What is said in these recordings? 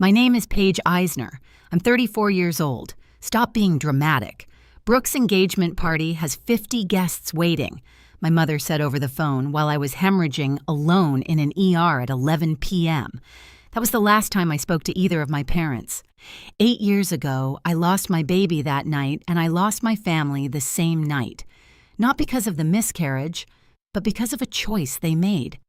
My name is Paige Eisner. I'm 34 years old. Stop being dramatic. Brooke's engagement party has 50 guests waiting, my mother said over the phone while I was hemorrhaging alone in an ER at 11 p.m. That was the last time I spoke to either of my parents. 8 years ago, I lost my baby that night, and I lost my family the same night. Not because of the miscarriage, but because of a choice they made.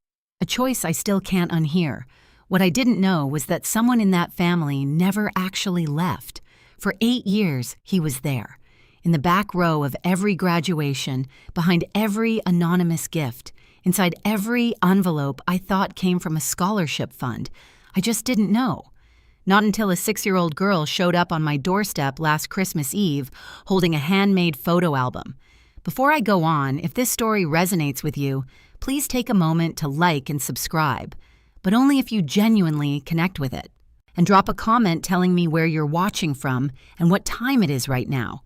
A choice I still can't unhear. What I didn't know was that someone in that family never actually left. For 8 years, he was there. In the back row of every graduation, behind every anonymous gift, inside every envelope I thought came from a scholarship fund. I just didn't know. Not until a 6-year-old girl showed up on my doorstep last Christmas Eve holding a handmade photo album. Before I go on, if this story resonates with you, please take a moment to like and subscribe, but only if you genuinely connect with it. And drop a comment telling me where you're watching from and what time it is right now.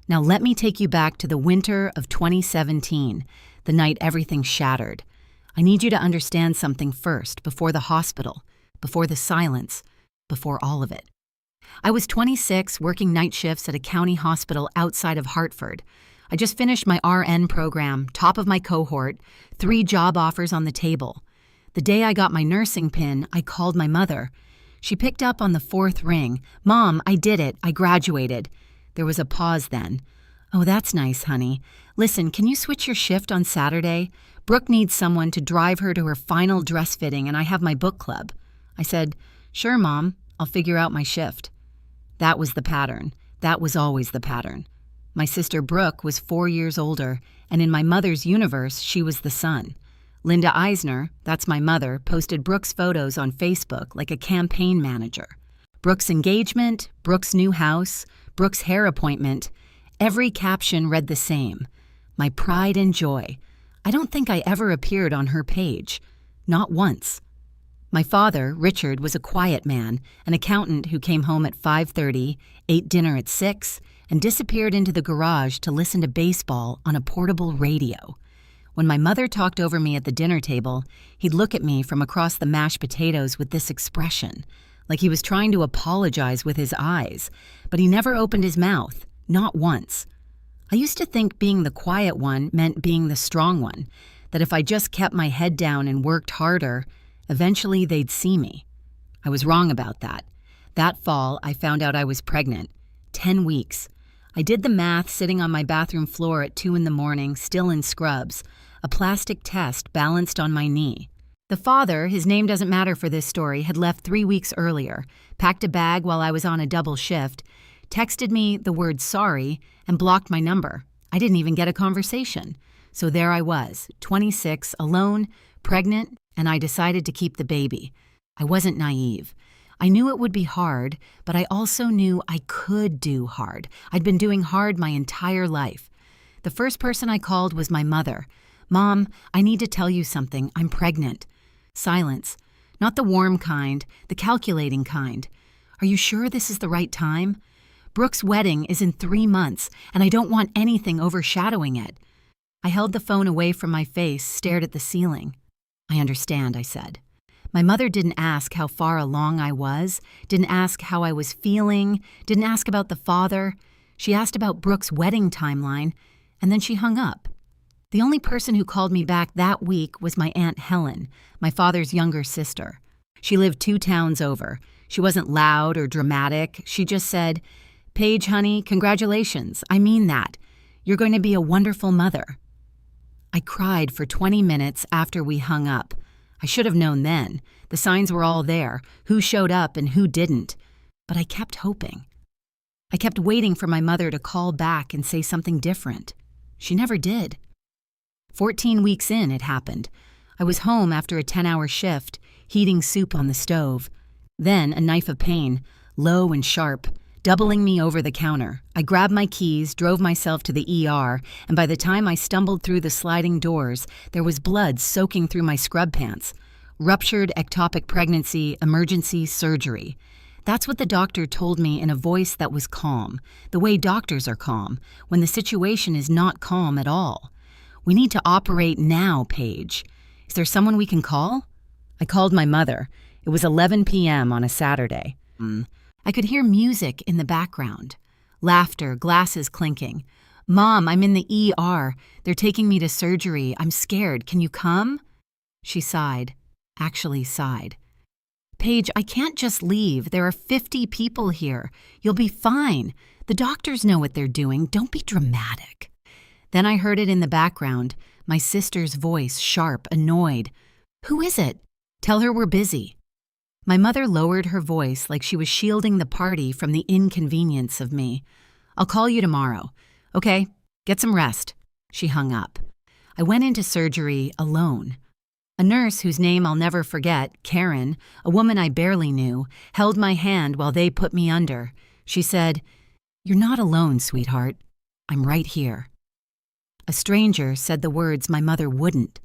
Now let me take you back to the winter of 2017, the night everything shattered. I need you to understand something first, before the hospital, before the silence, before all of it. I was 26, working night shifts at a county hospital outside of Hartford. I just finished my RN program, top of my cohort, 3 job offers on the table. The day I got my nursing pin, I called my mother. She picked up on the 4th ring. "Mom, I did it. I graduated." There was a pause then. "Oh, that's nice, honey. Listen, can you switch your shift on Saturday? Brooke needs someone to drive her to her final dress fitting, and I have my book club." I said, "Sure, Mom. I'll figure out my shift." That was the pattern. That was always the pattern. My sister Brooke was 4 years older, and in my mother's universe, she was the son. Linda Eisner, that's my mother, posted Brooke's photos on Facebook like a campaign manager. Brooke's engagement, Brooke's new house, Brooke's hair appointment. Every caption read the same. My pride and joy. I don't think I ever appeared on her page. Not once. My father, Richard, was a quiet man, an accountant who came home at 5:30, ate dinner at 6, and disappeared into the garage to listen to baseball on a portable radio. When my mother talked over me at the dinner table, he'd look at me from across the mashed potatoes with this expression, like he was trying to apologize with his eyes, but he never opened his mouth, not once. I used to think being the quiet one meant being the strong one, that if I just kept my head down and worked harder, eventually they'd see me. I was wrong about that. That fall, I found out I was pregnant. 10 weeks. I did the math sitting on my bathroom floor at 2 in the morning, still in scrubs, a plastic test balanced on my knee. The father, his name doesn't matter for this story, had left 3 weeks earlier, packed a bag while I was on a double shift, texted me the word sorry, and blocked my number. I didn't even get a conversation. So there I was, 26, alone, pregnant, and I decided to keep the baby. I wasn't naive. I knew it would be hard, but I also knew I could do hard. I'd been doing hard my entire life. The first person I called was my mother. "Mom, I need to tell you something. I'm pregnant." Silence. Not the warm kind, the calculating kind. "Are you sure this is the right time? Brooke's wedding is in 3 months, and I don't want anything overshadowing it." I held the phone away from my face, stared at the ceiling. "I understand," I said. My mother didn't ask how far along I was, didn't ask how I was feeling, didn't ask about the father. She asked about Brooke's wedding timeline, and then she hung up. The only person who called me back that week was my Aunt Helen, my father's younger sister. She lived 2 towns over. She wasn't loud or dramatic. She just said, "Paige, honey, congratulations. I mean that. You're going to be a wonderful mother." I cried for 20 minutes after we hung up. I should have known then. The signs were all there, who showed up and who didn't. But I kept hoping. I kept waiting for my mother to call back and say something different. She never did. 14 weeks in, it happened. I was home after a 10-hour shift, heating soup on the stove. Then a knife of pain, low and sharp, doubling me over the counter. I grabbed my keys, drove myself to the ER, and by the time I stumbled through the sliding doors, there was blood soaking through my scrub pants. Ruptured ectopic pregnancy, emergency surgery. That's what the doctor told me in a voice that was calm, the way doctors are calm, when the situation is not calm at all. "We need to operate now, Paige. Is there someone we can call?" I called my mother. It was 11 p.m. on a Saturday. I could hear music in the background. Laughter, glasses clinking. "Mom, I'm in the ER. They're taking me to surgery. I'm scared. Can you come?" She sighed. Actually sighed. "Paige, I can't just leave. There are 50 people here. You'll be fine. The doctors know what they're doing. Don't be dramatic." Then I heard it in the background, my sister's voice, sharp, annoyed. "Who is it? Tell her we're busy." My mother lowered her voice like she was shielding the party from the inconvenience of me. "I'll call you tomorrow. Okay, get some rest." She hung up. I went into surgery alone. A nurse whose name I'll never forget, Karen, a woman I barely knew, held my hand while they put me under. She said, "You're not alone, sweetheart. I'm right here." A stranger said the words my mother wouldn't.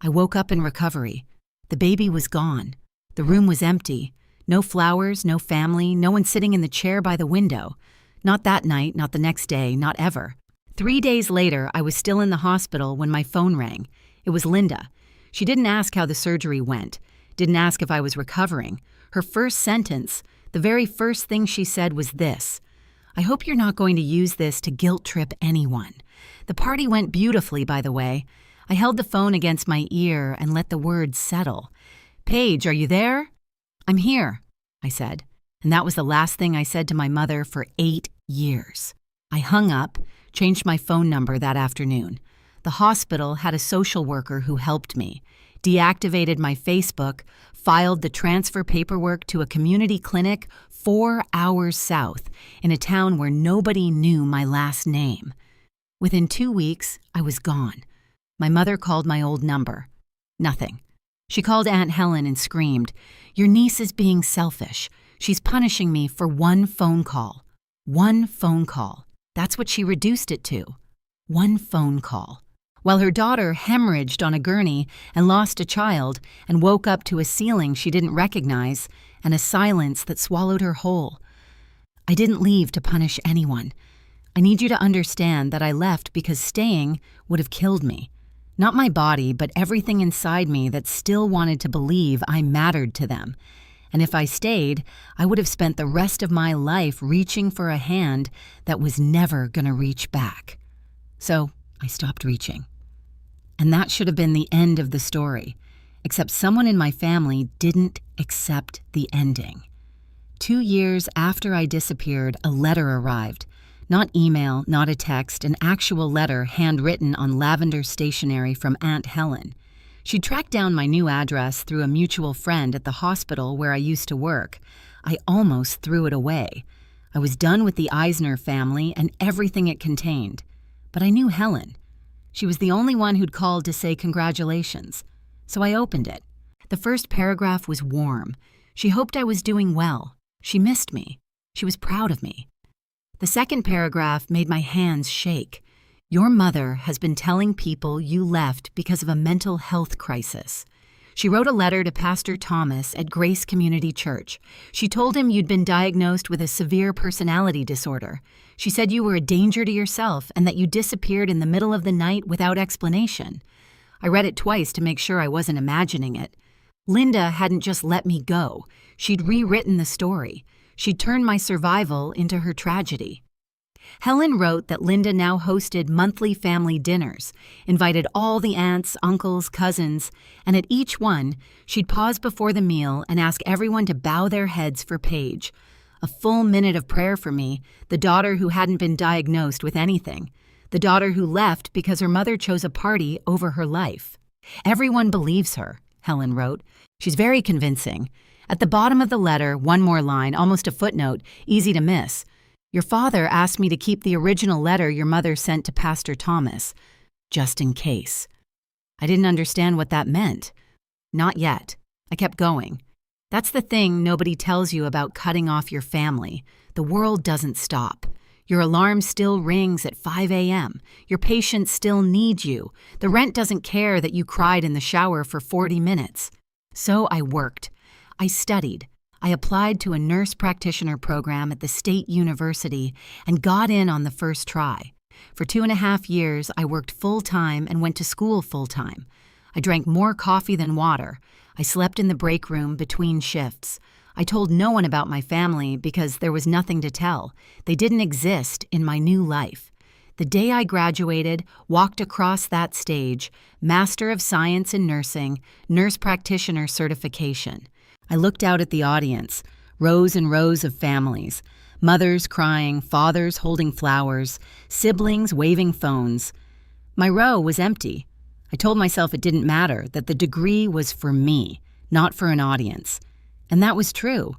I woke up in recovery. The baby was gone. The room was empty. No flowers, no family, no one sitting in the chair by the window. Not that night, not the next day, not ever. 3 days later, I was still in the hospital when my phone rang. It was Linda. She didn't ask how the surgery went, didn't ask if I was recovering. Her first sentence, the very first thing she said was this: "I hope you're not going to use this to guilt trip anyone." The party went beautifully, by the way. I held the phone against my ear and let the words settle. "Paige, are you there?" "I'm here," I said. And that was the last thing I said to my mother for 8 years. I hung up, changed my phone number that afternoon. The hospital had a social worker who helped me, deactivated my Facebook, filed the transfer paperwork to a community clinic 4 hours south in a town where nobody knew my last name. Within 2 weeks, I was gone. My mother called my old number. Nothing. She called Aunt Helen and screamed, "Your niece is being selfish. She's punishing me for one phone call." One phone call. That's what she reduced it to. One phone call. While her daughter hemorrhaged on a gurney and lost a child and woke up to a ceiling she didn't recognize and a silence that swallowed her whole. I didn't leave to punish anyone. I need you to understand that I left because staying would have killed me. Not my body, but everything inside me that still wanted to believe I mattered to them. And if I stayed, I would have spent the rest of my life reaching for a hand that was never going to reach back. So I stopped reaching. And that should have been the end of the story, except someone in my family didn't accept the ending. 2 years after I disappeared, a letter arrived. Not email, not a text, an actual letter handwritten on lavender stationery from Aunt Helen. She tracked down my new address through a mutual friend at the hospital where I used to work. I almost threw it away. I was done with the Eisner family and everything it contained. But I knew Helen. She was the only one who'd called to say congratulations. So I opened it. The first paragraph was warm. She hoped I was doing well. She missed me. She was proud of me. The second paragraph made my hands shake. "Your mother has been telling people you left because of a mental health crisis." She wrote a letter to Pastor Thomas at Grace Community Church. She told him you'd been diagnosed with a severe personality disorder. She said you were a danger to yourself and that you disappeared in the middle of the night without explanation. I read it twice to make sure I wasn't imagining it. Linda hadn't just let me go. She'd rewritten the story. She'd turned my survival into her tragedy. Helen wrote that Linda now hosted monthly family dinners, invited all the aunts, uncles, cousins, and at each one, she'd pause before the meal and ask everyone to bow their heads for Paige. A full minute of prayer for me, the daughter who hadn't been diagnosed with anything, the daughter who left because her mother chose a party over her life. "Everyone believes her," Helen wrote. "She's very convincing." At the bottom of the letter, one more line, almost a footnote, easy to miss. "Your father asked me to keep the original letter your mother sent to Pastor Thomas, just in case." I didn't understand what that meant. Not yet. I kept going. That's the thing nobody tells you about cutting off your family. The world doesn't stop. Your alarm still rings at 5 a.m. Your patients still need you. The rent doesn't care that you cried in the shower for 40 minutes. So I worked. I studied. I applied to a nurse practitioner program at the State University and got in on the first try. For 2.5 years, I worked full-time and went to school full-time. I drank more coffee than water. I slept in the break room between shifts. I told no one about my family because there was nothing to tell. They didn't exist in my new life. The day I graduated, walked across that stage, Master of Science in Nursing, nurse practitioner certification. I looked out at the audience, rows and rows of families, mothers crying, fathers holding flowers, siblings waving phones. My row was empty. I told myself it didn't matter, that the degree was for me, not for an audience. And that was true.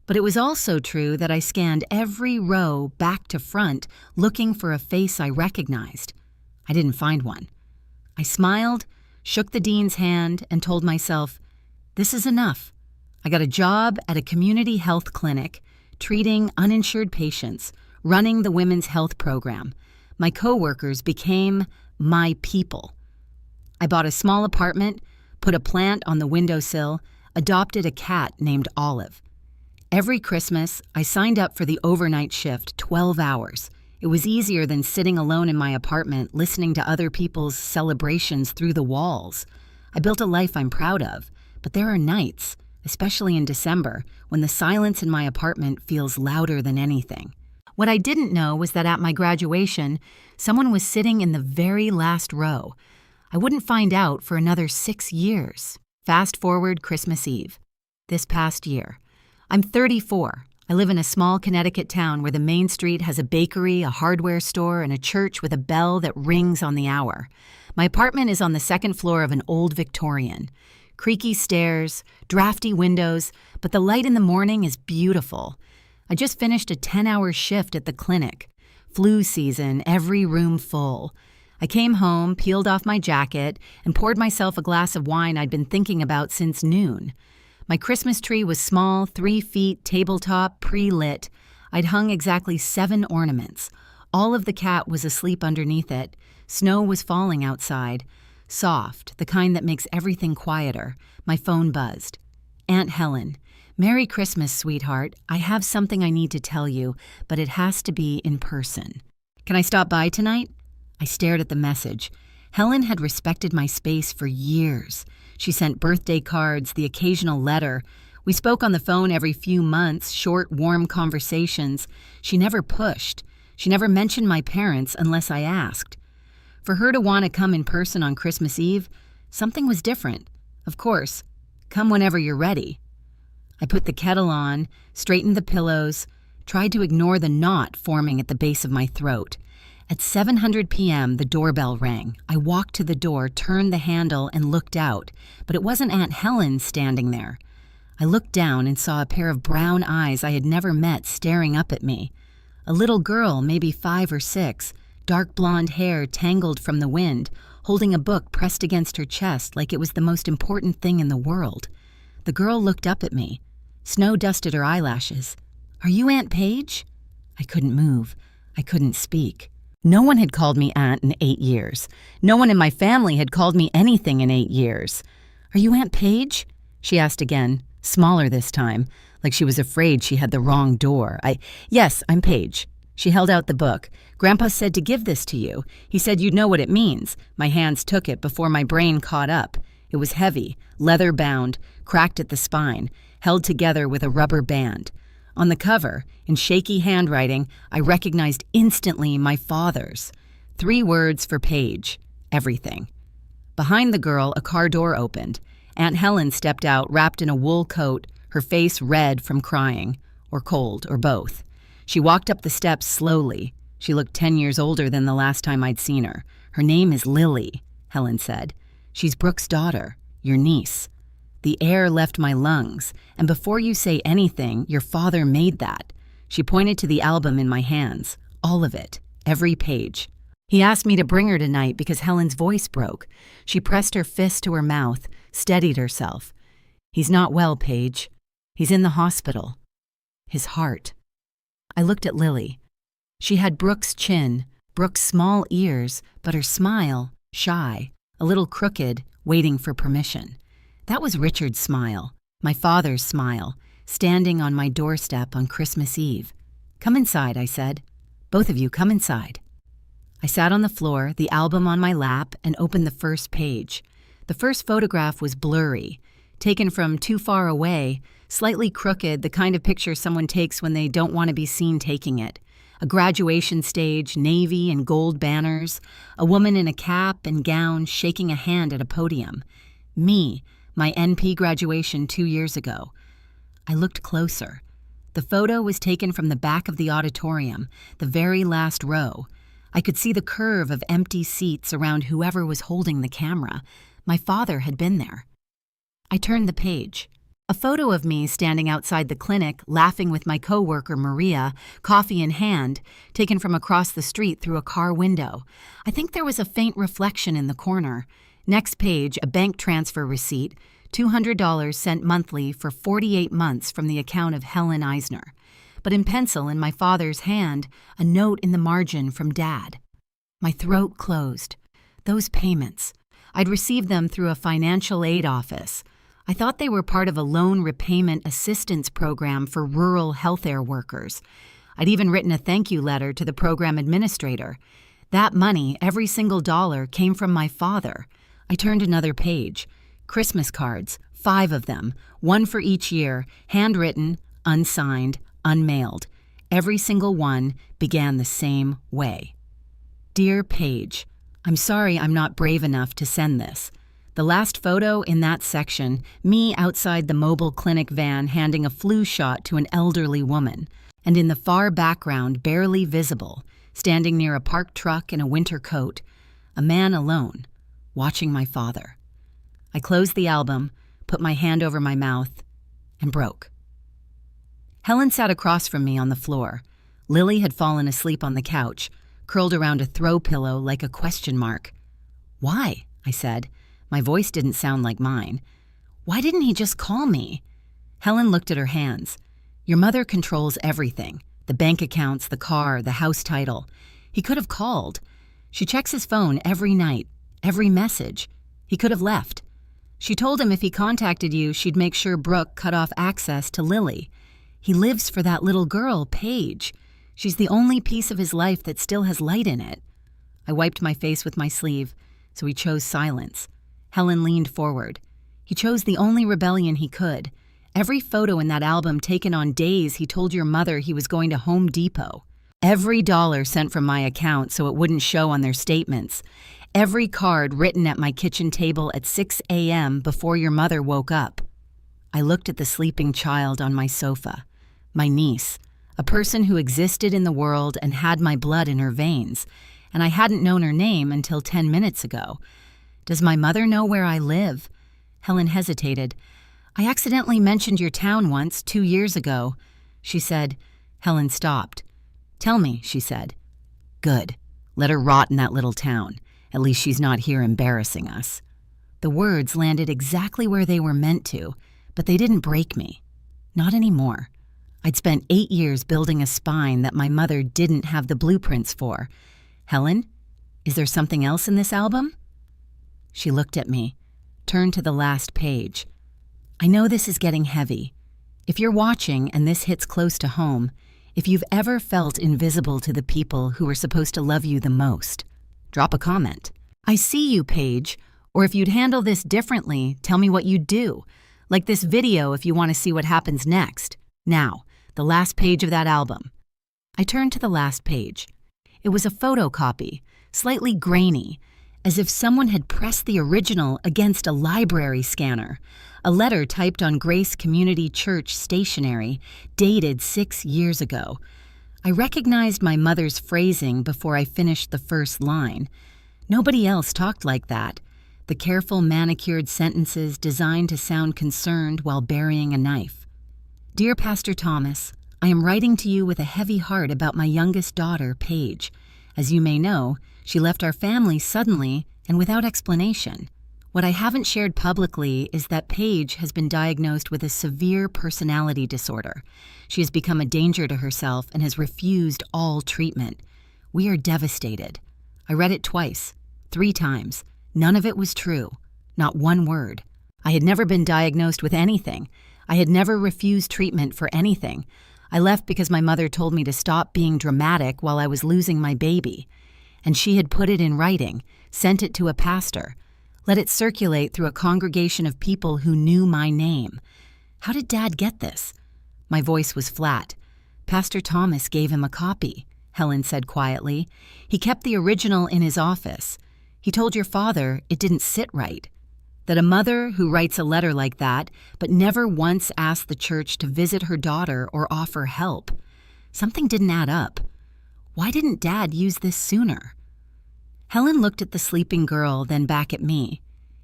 But it was also true that I scanned every row back to front, looking for a face I recognized. I didn't find one. I smiled, shook the dean's hand, and told myself, this is enough. I got a job at a community health clinic, treating uninsured patients, running the women's health program. My coworkers became my people. I bought a small apartment, put a plant on the windowsill, adopted a cat named Olive. Every Christmas, I signed up for the overnight shift, 12 hours. It was easier than sitting alone in my apartment, listening to other people's celebrations through the walls. I built a life I'm proud of, but there are nights, especially in December, when the silence in my apartment feels louder than anything. What I didn't know was that at my graduation, someone was sitting in the very last row. I wouldn't find out for another 6 years. Fast forward Christmas Eve. This past year. I'm 34. I live in a small Connecticut town where the main street has a bakery, a hardware store, and a church with a bell that rings on the hour. My apartment is on the second floor of an old Victorian. Creaky stairs, drafty windows, but the light in the morning is beautiful. I just finished a 10-hour shift at the clinic. Flu season, every room full. I came home, peeled off my jacket, and poured myself a glass of wine I'd been thinking about since noon. My Christmas tree was small, 3 feet, tabletop, pre-lit. I'd hung exactly 7 ornaments. All of the cat was asleep underneath it. Snow was falling outside. Soft, the kind that makes everything quieter. My phone buzzed. Aunt Helen. Merry Christmas, sweetheart. I have something I need to tell you, but it has to be in person. Can I stop by tonight? I stared at the message. Helen had respected my space for years. She sent birthday cards, the occasional letter. We spoke on the phone every few months, short, warm conversations. She never pushed. She never mentioned my parents unless I asked. For her to want to come in person on Christmas Eve, something was different. Of course, come whenever you're ready. I put the kettle on, straightened the pillows, tried to ignore the knot forming at the base of my throat. At 7:00 p.m., the doorbell rang. I walked to the door, turned the handle, and looked out, but it wasn't Aunt Helen standing there. I looked down and saw a pair of brown eyes I had never met staring up at me. A little girl, maybe 5 or 6, dark blonde hair tangled from the wind, holding a book pressed against her chest like it was the most important thing in the world. The girl looked up at me. Snow dusted her eyelashes. "Are you Aunt Paige?" I couldn't move. I couldn't speak. No one had called me aunt in 8 years. No one in my family had called me anything in 8 years. "Are you Aunt Paige?" she asked again, smaller this time, like she was afraid she had the wrong door. Yes, I'm Paige. She held out the book. "Grandpa said to give this to you. He said you'd know what it means." My hands took it before my brain caught up. It was heavy, leather-bound, cracked at the spine, held together with a rubber band. On the cover, in shaky handwriting, I recognized instantly my father's. 3 words for Paige. Everything. Behind the girl, a car door opened. Aunt Helen stepped out, wrapped in a wool coat, her face red from crying, or cold, or both. She walked up the steps slowly. She looked 10 years older than the last time I'd seen her. "Her name is Lily," Helen said. "She's Brooke's daughter, your niece." The air left my lungs, and before you say anything, your father made that. She pointed to the album in my hands, all of it, every page. He asked me to bring her tonight because Helen's voice broke. She pressed her fist to her mouth, steadied herself. "He's not well, Paige. He's in the hospital." His heart. I looked at Lily. She had Brooke's chin, Brooke's small ears, but her smile, shy, a little crooked, waiting for permission. That was Richard's smile, my father's smile, standing on my doorstep on Christmas Eve. "Come inside," I said. "Both of you, come inside." I sat on the floor, the album on my lap, and opened the first page. The first photograph was blurry, taken from too far away, slightly crooked, the kind of picture someone takes when they don't want to be seen taking it. A graduation stage, navy and gold banners, a woman in a cap and gown shaking a hand at a podium. Me, my NP graduation 2 years ago. I looked closer. The photo was taken from the back of the auditorium, the very last row. I could see the curve of empty seats around whoever was holding the camera. My father had been there. I turned the page. A photo of me standing outside the clinic, laughing with my coworker Maria, coffee in hand, taken from across the street through a car window. I think there was a faint reflection in the corner. Next page, a bank transfer receipt, $200 sent monthly for 48 months from the account of Helen Eisner. But in pencil in my father's hand, a note in the margin from Dad. My throat closed. Those payments. I'd received them through a financial aid office. I thought they were part of a loan repayment assistance program for rural healthcare workers. I'd even written a thank you letter to the program administrator. That money, every single dollar, came from my father. I turned another page. Christmas cards, 5 of them, 1 for each year, handwritten, unsigned, unmailed. Every single one began the same way. Dear Paige, I'm sorry I'm not brave enough to send this. The last photo in that section, me outside the mobile clinic van handing a flu shot to an elderly woman, and in the far background, barely visible, standing near a parked truck in a winter coat, a man alone, watching my father. I closed the album, put my hand over my mouth, and broke. Helen sat across from me on the floor. Lily had fallen asleep on the couch, curled around a throw pillow like a question mark. "Why?" I said. My voice didn't sound like mine. "Why didn't he just call me?" Helen looked at her hands. "Your mother controls everything. The bank accounts, the car, the house title. He could have called. She checks his phone every night, every message. He could have left. She told him if he contacted you, she'd make sure Brooke cut off access to Lily. He lives for that little girl, Paige. She's the only piece of his life that still has light in it." I wiped my face with my sleeve, so he chose silence. Helen leaned forward. "He chose the only rebellion he could. Every photo in that album taken on days he told your mother he was going to Home Depot. Every dollar sent from my account so it wouldn't show on their statements. Every card written at my kitchen table at 6 a.m. before your mother woke up." I looked at the sleeping child on my sofa. My niece, a person who existed in the world and had my blood in her veins, and I hadn't known her name until 10 minutes ago. "Does my mother know where I live?" Helen hesitated. "I accidentally mentioned your town once, 2 years ago." She said. Helen stopped. "Tell me," she said. "Good. Let her rot in that little town. At least she's not here embarrassing us." The words landed exactly where they were meant to, but they didn't break me. Not anymore. I'd spent 8 years building a spine that my mother didn't have the blueprints for. "Helen, is there something else in this album?" She looked at me, turned to the last page. "I know this is getting heavy. If you're watching and this hits close to home, if you've ever felt invisible to the people who are supposed to love you the most, drop a comment. I see you, Paige, or if you'd handle this differently, tell me what you'd do. Like this video if you want to see what happens next. Now, the last page of that album." I turned to the last page. It was a photocopy, slightly grainy, as if someone had pressed the original against a library scanner, a letter typed on Grace Community Church stationery, dated 6 years ago. I recognized my mother's phrasing before I finished the first line. Nobody else talked like that. The careful manicured sentences designed to sound concerned while burying a knife. "Dear Pastor Thomas, I am writing to you with a heavy heart about my youngest daughter, Paige. As you may know, she left our family suddenly and without explanation. What I haven't shared publicly is that Paige has been diagnosed with a severe personality disorder. She has become a danger to herself and has refused all treatment. We are devastated. I read it twice, 3 times. None of it was true. Not one word. I had never been diagnosed with anything. I had never refused treatment for anything. I left because my mother told me to stop being dramatic while I was losing my baby. And she had put it in writing, sent it to a pastor, let it circulate through a congregation of people who knew my name. How did Dad get this? My voice was flat. Pastor Thomas gave him a copy, Helen said quietly. He kept the original in his office. He told your father it didn't sit right. That a mother who writes a letter like that but never once asked the church to visit her daughter or offer help. Something didn't add up. Why didn't Dad use this sooner? Helen looked at the sleeping girl, then back at me.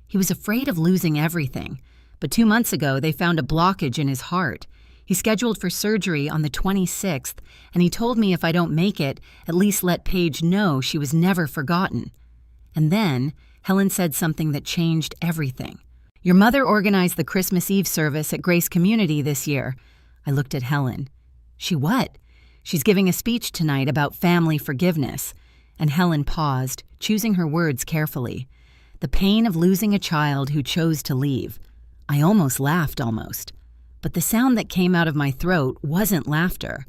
He was afraid of losing everything, but 2 months ago they found a blockage in his heart. He scheduled for surgery on the 26th, and he told me if I don't make it, at least let Paige know she was never forgotten. And then Helen said something that changed everything. Your mother organized the Christmas Eve service at Grace Community this year. I looked at Helen. She what? She's giving a speech tonight about family forgiveness. And Helen paused, choosing her words carefully. The pain of losing a child who chose to leave. I almost laughed, But the sound that came out of my throat wasn't laughter.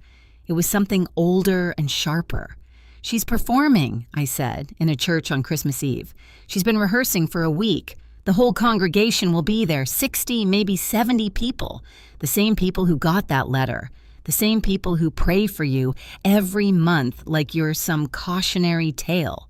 It was something older and sharper. She's performing, I said, in a church on Christmas Eve. She's been rehearsing for a week. The whole congregation will be there, 60, maybe 70 people. The same people who got that letter. The same people who pray for you every month like you're some cautionary tale.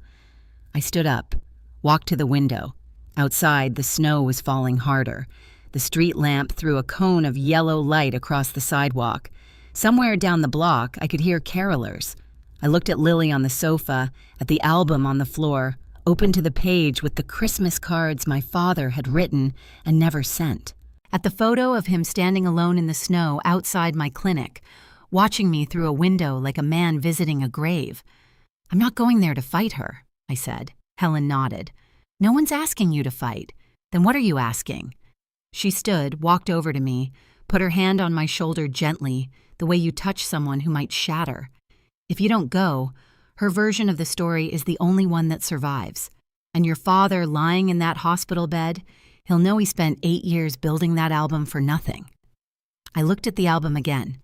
I stood up, walked to the window. Outside, the snow was falling harder. The street lamp threw a cone of yellow light across the sidewalk. Somewhere down the block, I could hear carolers. I looked at Lily on the sofa, at the album on the floor, open to the page with the Christmas cards my father had written and never sent. At the photo of him standing alone in the snow outside my clinic, watching me through a window like a man visiting a grave. I'm not going there to fight her, I said. Helen nodded. No one's asking you to fight. Then what are you asking? She stood, walked over to me, put her hand on my shoulder gently, the way you touch someone who might shatter. If you don't go, her version of the story is the only one that survives. And your father lying in that hospital bed, he'll know he spent 8 years building that album for nothing. I looked at the album again.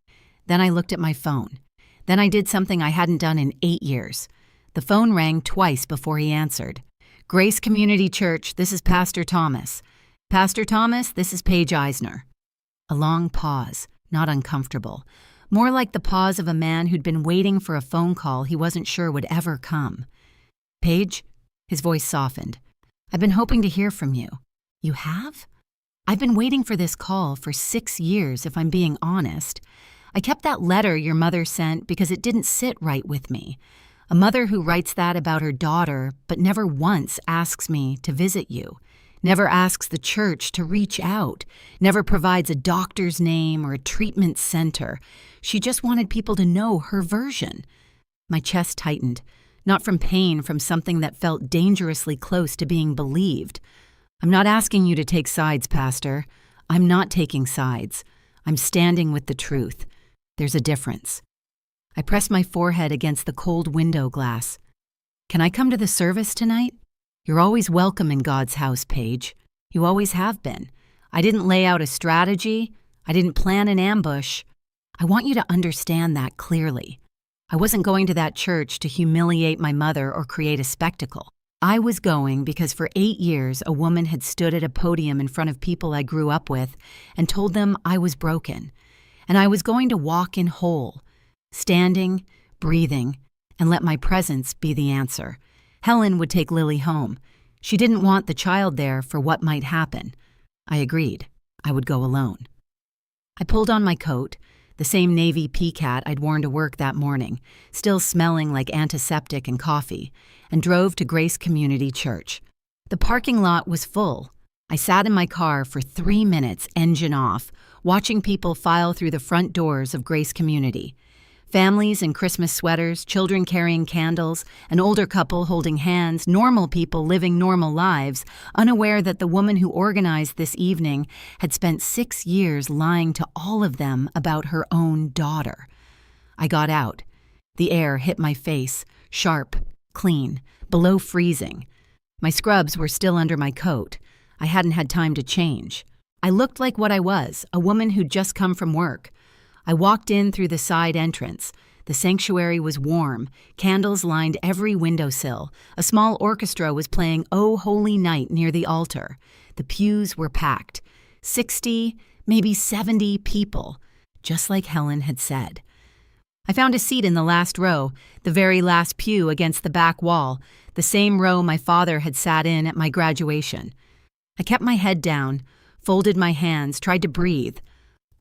Then I looked at my phone. Then I did something I hadn't done in 8 years. The phone rang twice before he answered. Grace Community Church, this is Pastor Thomas. Pastor Thomas, this is Paige Eisner. A long pause, not uncomfortable. More like the pause of a man who'd been waiting for a phone call he wasn't sure would ever come. Paige? His voice softened. I've been hoping to hear from you. You have? I've been waiting for this call for 6 years, if I'm being honest. I kept that letter your mother sent because it didn't sit right with me. A mother who writes that about her daughter, but never once asks me to visit you. Never asks the church to reach out. Never provides a doctor's name or a treatment center. She just wanted people to know her version. My chest tightened, not from pain, from something that felt dangerously close to being believed. I'm not asking you to take sides, Pastor. I'm not taking sides. I'm standing with the truth. There's a difference. I pressed my forehead against the cold window glass. Can I come to the service tonight? You're always welcome in God's house, Paige. You always have been. I didn't lay out a strategy. I didn't plan an ambush. I want you to understand that clearly. I wasn't going to that church to humiliate my mother or create a spectacle. I was going because for 8 years a woman had stood at a podium in front of people I grew up with and told them I was broken. And I was going to walk in whole, standing, breathing, and let my presence be the answer. Helen would take Lily home. She didn't want the child there for what might happen. I agreed. I would go alone. I pulled on my coat, the same navy peacat I'd worn to work that morning, still smelling like antiseptic and coffee, and drove to Grace Community Church. The parking lot was full. I sat in my car for 3 minutes, engine off, watching people file through the front doors of Grace Community. Families in Christmas sweaters, children carrying candles, an older couple holding hands, normal people living normal lives, unaware that the woman who organized this evening had spent 6 years lying to all of them about her own daughter. I got out. The air hit my face, sharp, clean, below freezing. My scrubs were still under my coat. I hadn't had time to change. I looked like what I was, a woman who'd just come from work. I walked in through the side entrance. The sanctuary was warm. Candles lined every windowsill. A small orchestra was playing "O Holy Night" near the altar. The pews were packed. 60, maybe 70 people, just like Helen had said. I found a seat in the last row, the very last pew against the back wall, the same row my father had sat in at my graduation. I kept my head down, folded my hands, tried to breathe.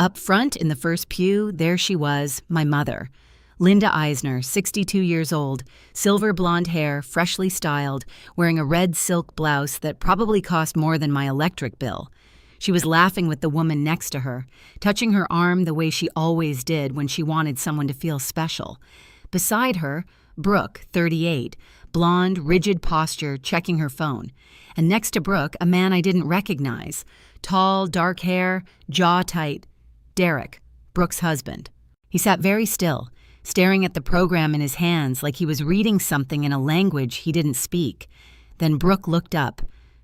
Up front in the first pew, there she was, my mother. Linda Eisner, 62 years old, silver blonde hair, freshly styled, wearing a red silk blouse that probably cost more than my electric bill. She was laughing with the woman next to her, touching her arm the way she always did when she wanted someone to feel special. Beside her, Brooke, 38, blonde, rigid posture, checking her phone. And next to Brooke, a man I didn't recognize. Tall, dark hair, jaw tight. Derek, Brooke's husband. He sat very still, staring at the program in his hands like he was reading something in a language he didn't speak. Then Brooke looked up,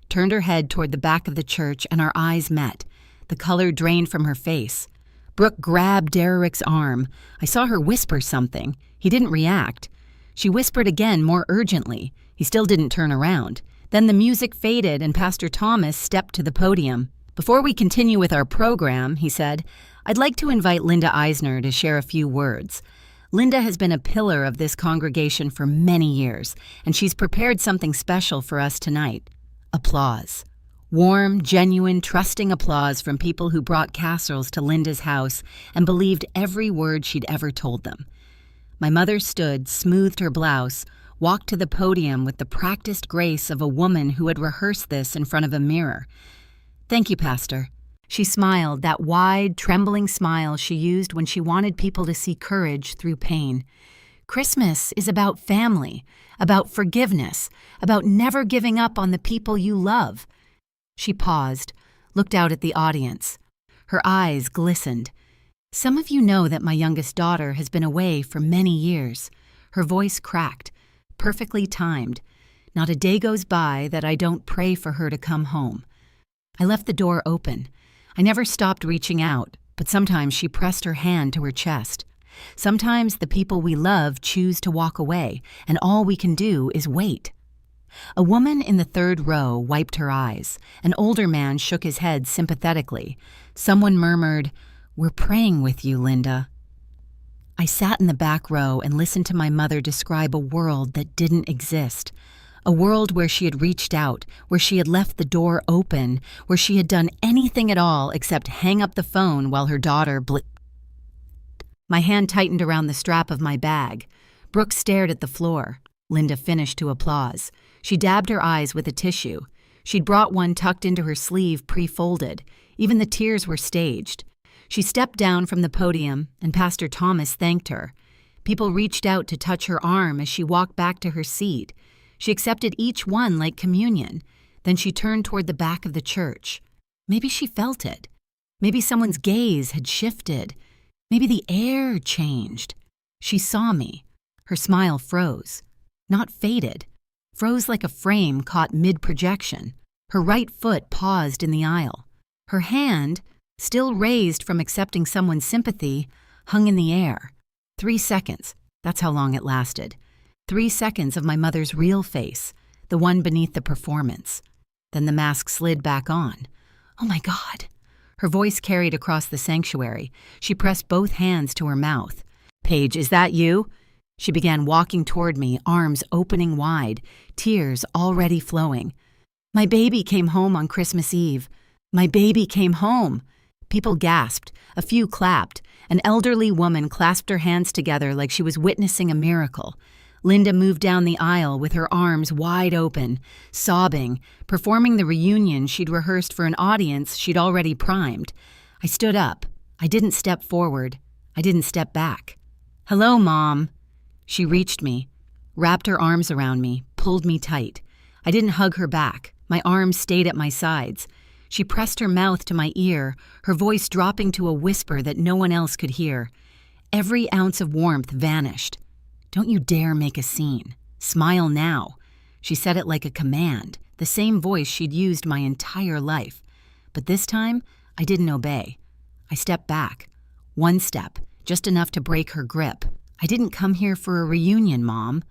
turned her head toward the back of the church, and our eyes met. The color drained from her face. Brooke grabbed Derek's arm. I saw her whisper something. He didn't react. She whispered again, more urgently. He still didn't turn around. Then the music faded and Pastor Thomas stepped to the podium. "Before we continue with our program," he said, "I'd like to invite Linda Eisner to share a few words. Linda has been a pillar of this congregation for many years, and she's prepared something special for us tonight." Applause. Warm, genuine, trusting applause from people who brought casseroles to Linda's house and believed every word she'd ever told them. My mother stood, smoothed her blouse, walked to the podium with the practiced grace of a woman who had rehearsed this in front of a mirror. "Thank you, Pastor." She smiled, that wide, trembling smile she used when she wanted people to see courage through pain. Christmas is about family, about forgiveness, about never giving up on the people you love. She paused, looked out at the audience. Her eyes glistened. "Some of you know that my youngest daughter has been away for many years." Her voice cracked, perfectly timed. "Not a day goes by that I don't pray for her to come home." I left the door open. I never stopped reaching out, but sometimes she pressed her hand to her chest. Sometimes the people we love choose to walk away, and all we can do is wait. A woman in the third row wiped her eyes. An older man shook his head sympathetically. Someone murmured, "We're praying with you, Linda." I sat in the back row and listened to my mother describe a world that didn't exist. A world where she had reached out, where she had left the door open, where she had done anything at all except hang up the phone while her daughter My hand tightened around the strap of my bag. Brooke stared at the floor. Linda finished to applause. She dabbed her eyes with a tissue. She'd brought one tucked into her sleeve, pre-folded. Even the tears were staged. She stepped down from the podium, and Pastor Thomas thanked her. People reached out to touch her arm as she walked back to her seat. She accepted each one like communion. Then she turned toward the back of the church. Maybe she felt it. Maybe someone's gaze had shifted. Maybe the air changed. She saw me. Her smile froze. Not faded. Froze like a frame caught mid-projection. Her right foot paused in the aisle. Her hand, still raised from accepting someone's sympathy, hung in the air. 3 seconds. That's how long it lasted. 3 seconds of my mother's real face, the one beneath the performance. Then the mask slid back on. "Oh my God." Her voice carried across the sanctuary. She pressed both hands to her mouth. "Paige, is that you?" She began walking toward me, arms opening wide, tears already flowing. "My baby came home on Christmas Eve. My baby came home." People gasped. A few clapped. An elderly woman clasped her hands together like she was witnessing a miracle. Linda moved down the aisle with her arms wide open, sobbing, performing the reunion she'd rehearsed for an audience she'd already primed. I stood up. I didn't step forward. I didn't step back. "Hello, Mom." She reached me, wrapped her arms around me, pulled me tight. I didn't hug her back. My arms stayed at my sides. She pressed her mouth to my ear, her voice dropping to a whisper that no one else could hear. Every ounce of warmth vanished. "Don't you dare make a scene. Smile now." She said it like a command, the same voice she'd used my entire life. But this time, I didn't obey. I stepped back. 1 step, just enough to break her grip. "I didn't come here for a reunion, Mom."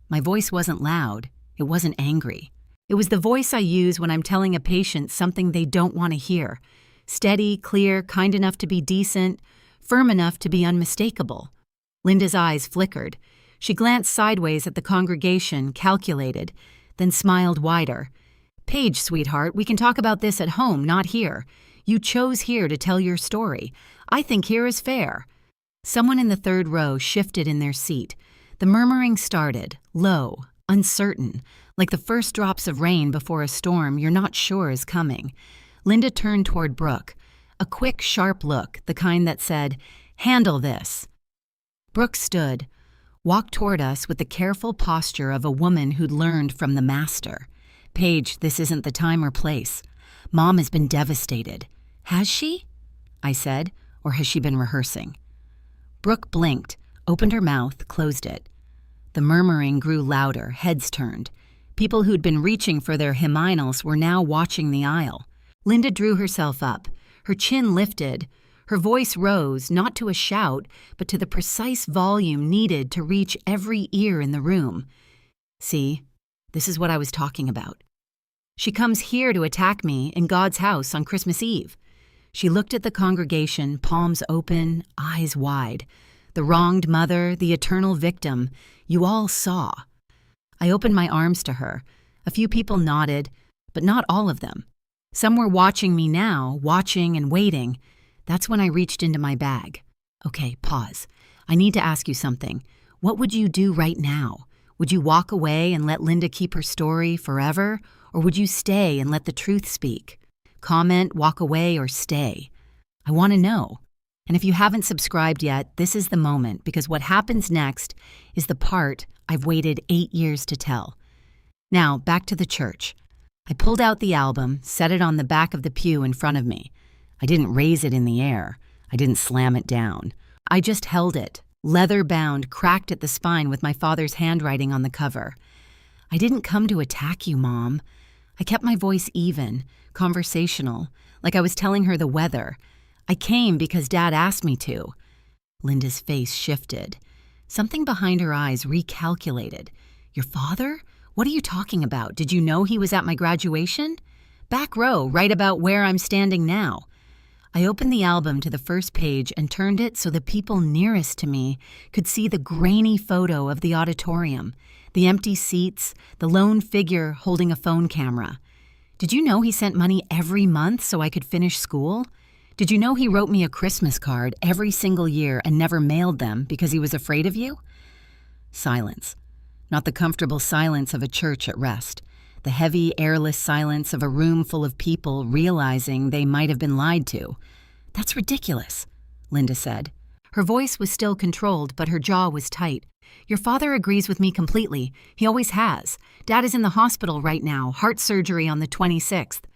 My voice wasn't loud. It wasn't angry. It was the voice I use when I'm telling a patient something they don't want to hear. Steady, clear, kind enough to be decent, firm enough to be unmistakable. Linda's eyes flickered. She glanced sideways at the congregation, calculated, then smiled wider. Paige, sweetheart, we can talk about this at home, not here. You chose here to tell your story. I think here is fair. Someone in the third row shifted in their seat. The murmuring started, low, uncertain, like the first drops of rain before a storm you're not sure is coming. Linda turned toward Brooke, a quick, sharp look, the kind that said, "Handle this." Brooke stood, walked toward us with the careful posture of a woman who'd learned from the master. "Paige, this isn't the time or place. Mom has been devastated." "Has she?" I said, "or has she been rehearsing?" Brooke blinked, opened her mouth, closed it. The murmuring grew louder, heads turned. People who'd been reaching for their hymnals were now watching the aisle. Linda drew herself up. Her chin lifted. Her voice rose, not to a shout, but to the precise volume needed to reach every ear in the room. "See, this is what I was talking about. She comes here to attack me in God's house on Christmas Eve." She looked at the congregation, palms open, eyes wide. The wronged mother, the eternal victim, you all saw. I opened my arms to her. A few people nodded, but not all of them. Some were watching me now, watching and waiting. That's when I reached into my bag. "Okay, pause. I need to ask you something. What would you do right now? Would you walk away and let Linda keep her story forever, or would you stay and let the truth speak? Comment, walk away, or stay? I want to know. And if you haven't subscribed yet, this is the moment, because what happens next is the part I've waited 8 years to tell." Now, back to the church. I pulled out the album, set it on the back of the pew in front of me. I didn't raise it in the air. I didn't slam it down. I just held it, leather-bound, cracked at the spine with my father's handwriting on the cover. "I didn't come to attack you, Mom." I kept my voice even, conversational, like I was telling her the weather. "I came because Dad asked me to." Linda's face shifted. Something behind her eyes recalculated. "Your father? What are you talking about? Did you know he was at my graduation?" "Back row, right about where I'm standing now." I opened the album to the first page and turned it so the people nearest to me could see the grainy photo of the auditorium, the empty seats, the lone figure holding a phone camera. "Did you know he sent money every month so I could finish school? Did you know he wrote me a Christmas card every single year and never mailed them because he was afraid of you?" Silence. Not the comfortable silence of a church at rest. The heavy, airless silence of a room full of people realizing they might have been lied to. "That's ridiculous," Linda said. Her voice was still controlled, but her jaw was tight. "Your father agrees with me completely. He always has. Dad is in the hospital right now, heart surgery on the 26th.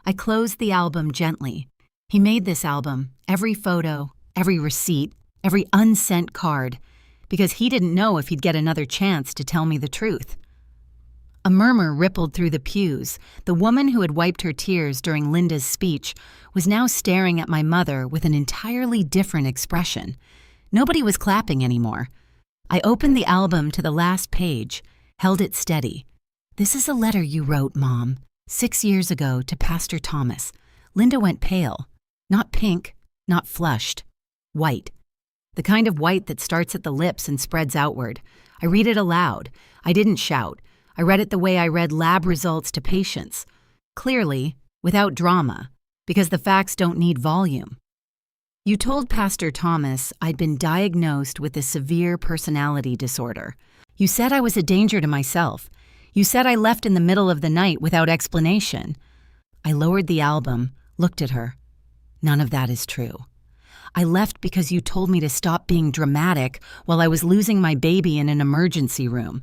I closed the album gently. He made this album, every photo, every receipt, every unsent card, because he didn't know if he'd get another chance to tell me the truth." A murmur rippled through the pews. The woman who had wiped her tears during Linda's speech was now staring at my mother with an entirely different expression. Nobody was clapping anymore. I opened the album to the last page, held it steady. "This is a letter you wrote, Mom, 6 years ago to Pastor Thomas." Linda went pale. Not pink, not flushed. White. The kind of white that starts at the lips and spreads outward. I read it aloud. I didn't shout. I read it the way I read lab results to patients. Clearly, without drama, because the facts don't need volume. "You told Pastor Thomas I'd been diagnosed with a severe personality disorder. You said I was a danger to myself. You said I left in the middle of the night without explanation." I lowered the album, looked at her. "None of that is true. I left because you told me to stop being dramatic while I was losing my baby in an emergency room.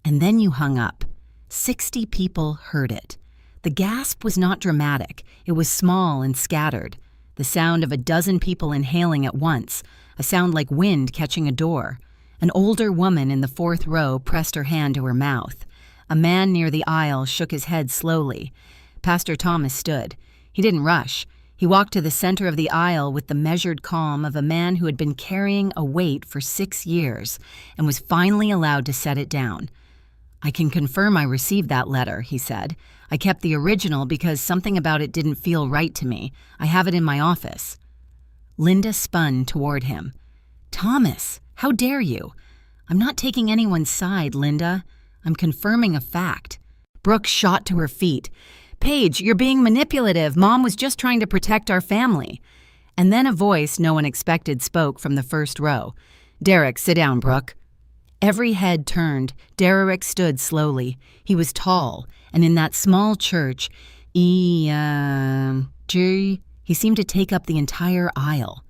And then you hung up. 60 people heard it. The gasp was not dramatic. It was small and scattered. The sound of a dozen people inhaling at once, a sound like wind catching a door. An older woman in the 4th row pressed her hand to her mouth. A man near the aisle shook his head slowly. Pastor Thomas stood. He didn't rush. He walked to the center of the aisle with the measured calm of a man who had been carrying a weight for 6 years and was finally allowed to set it down. I can confirm I received that letter, he said. I kept the original because something about it didn't feel right to me. I have it in my office. Linda spun toward him. Thomas, how dare you? I'm not taking anyone's side, Linda. I'm confirming a fact. Brooke shot to her feet. Paige, you're being manipulative. Mom was just trying to protect our family. And then a voice no one expected spoke from the first row. Derek, sit down, Brooke. Every head turned. Derek stood slowly. He was tall, and in that small church, he seemed to take up the entire aisle.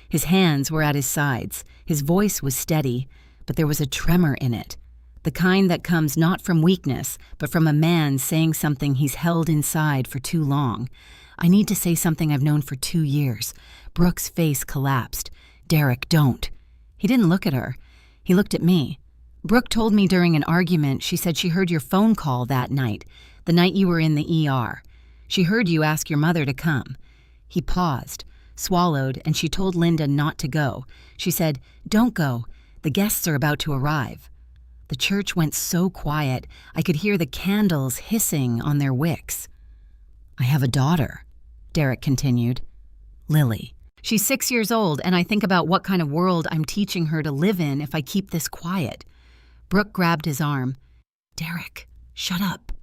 His hands were at his sides. His voice was steady, but there was a tremor in it. The kind that comes not from weakness, but from a man saying something he's held inside for too long. I need to say something I've known for 2 years. Brooke's face collapsed. Derek, don't. He didn't look at her. He looked at me. Brooke told me during an argument she said she heard your phone call that night, the night you were in the ER. She heard you ask your mother to come. He paused, swallowed, and she told Linda not to go. She said, don't go. The guests are about to arrive. The church went so quiet, I could hear the candles hissing on their wicks. I have a daughter, Derek continued. Lily. She's 6 years old, and I think about what kind of world I'm teaching her to live in if I keep this quiet. Brooke grabbed his arm. Derek, shut up.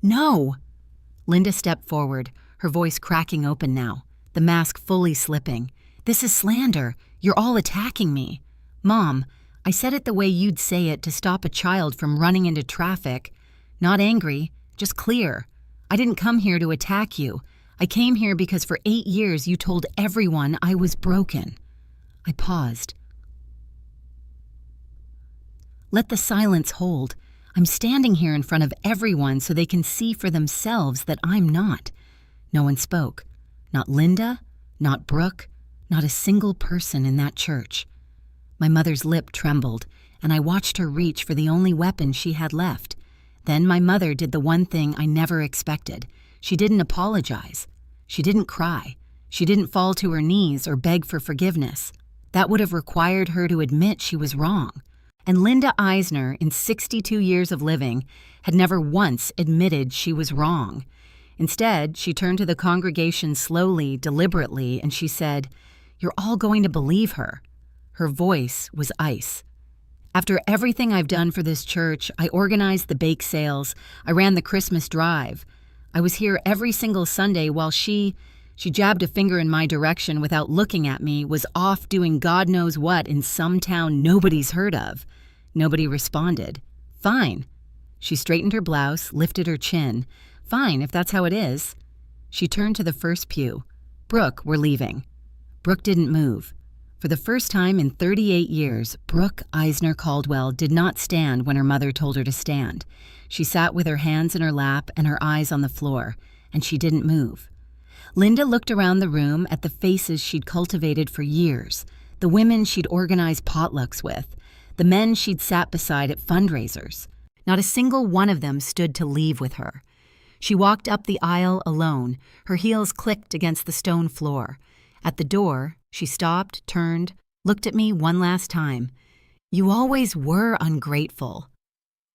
No. Linda stepped forward, her voice cracking open now, the mask fully slipping. This is slander. You're all attacking me. Mom, I said it the way you'd say it to stop a child from running into traffic. Not angry, just clear. I didn't come here to attack you. I came here because for 8 years you told everyone I was broken. I paused. Let the silence hold. I'm standing here in front of everyone so they can see for themselves that I'm not. No one spoke. Not Linda, not Brooke, not a single person in that church. My mother's lip trembled, and I watched her reach for the only weapon she had left. Then my mother did the one thing I never expected. She didn't apologize. She didn't cry. She didn't fall to her knees or beg for forgiveness. That would have required her to admit she was wrong. And Linda Eisner, in 62 years of living, had never once admitted she was wrong. Instead, she turned to the congregation slowly, deliberately, and she said, "You're all going to believe her." Her voice was ice. After everything I've done for this church, I organized the bake sales, I ran the Christmas drive. I was here every single Sunday while she jabbed a finger in my direction without looking at me, was off doing God knows what in some town nobody's heard of. Nobody responded. Fine. She straightened her blouse, lifted her chin. Fine, if that's how it is. She turned to the first pew. Brooke, we're leaving. Brooke didn't move. For the first time in 38 years, Brooke Eisner Caldwell did not stand when her mother told her to stand. She sat with her hands in her lap and her eyes on the floor, and she didn't move. Linda looked around the room at the faces she'd cultivated for years, the women she'd organized potlucks with, the men she'd sat beside at fundraisers. Not a single one of them stood to leave with her. She walked up the aisle alone, her heels clicked against the stone floor. At the door, she stopped, turned, looked at me one last time. You always were ungrateful.